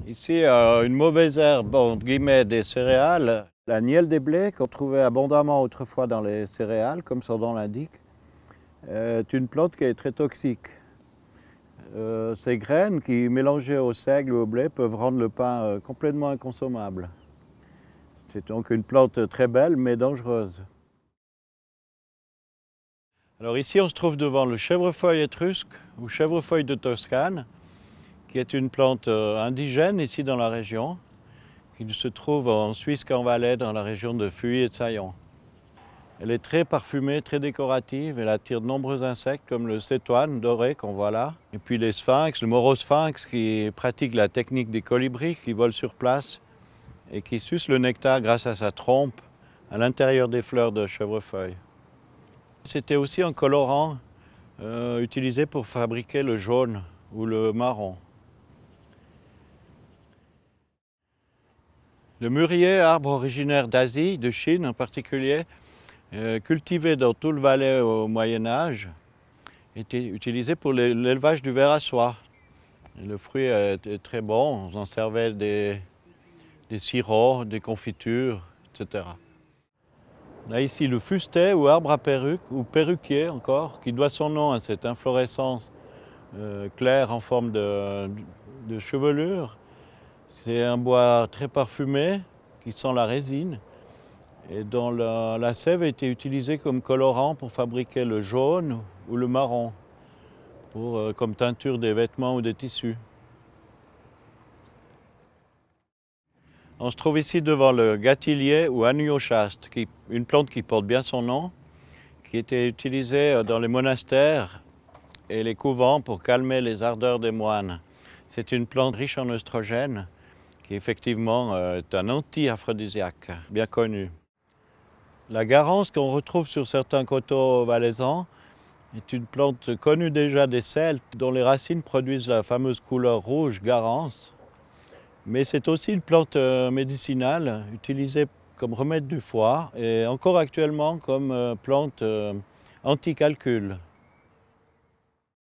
Ici, une mauvaise herbe, entre guillemets, des céréales. La nielle des blés, qu'on trouvait abondamment autrefois dans les céréales, comme son nom l'indique, est une plante qui est très toxique. Ces graines, qui mélangées au seigle ou au blé, peuvent rendre le pain complètement inconsommable. C'est donc une plante très belle, mais dangereuse. Alors ici, on se trouve devant le chèvrefeuille étrusque, ou chèvrefeuille de Toscane, qui est une plante indigène ici dans la région, qui se trouve en Suisse-en-Valais, dans la région de Fuy et de Saillon. Elle est très parfumée, très décorative, elle attire de nombreux insectes comme le cétoine doré qu'on voit là, et puis les sphinx, le morosphinx qui pratique la technique des colibris qui volent sur place et qui suce le nectar grâce à sa trompe à l'intérieur des fleurs de chèvrefeuille. C'était aussi un colorant utilisé pour fabriquer le jaune ou le marron. Le mûrier, arbre originaire d'Asie, de Chine en particulier, cultivé dans tout le Valais au Moyen-Âge, était utilisé pour l'élevage du ver à soie. Et le fruit est très bon, on en servait des sirops, des confitures, etc. On a ici le fustet ou arbre à perruque, ou perruquier encore, qui doit son nom à cette inflorescence claire en forme de chevelure. C'est un bois très parfumé qui sent la résine et dont la sève a été utilisée comme colorant pour fabriquer le jaune ou le marron, comme teinture des vêtements ou des tissus. On se trouve ici devant le gâtillier ou agneau-chaste, une plante qui porte bien son nom, qui était utilisée dans les monastères et les couvents pour calmer les ardeurs des moines. C'est une plante riche en oestrogènes qui effectivement est un anti-aphrodisiaque bien connu. La garance qu'on retrouve sur certains coteaux valaisans est une plante connue déjà des Celtes dont les racines produisent la fameuse couleur rouge garance. Mais c'est aussi une plante médicinale utilisée comme remède du foie et encore actuellement comme plante anti-calcul.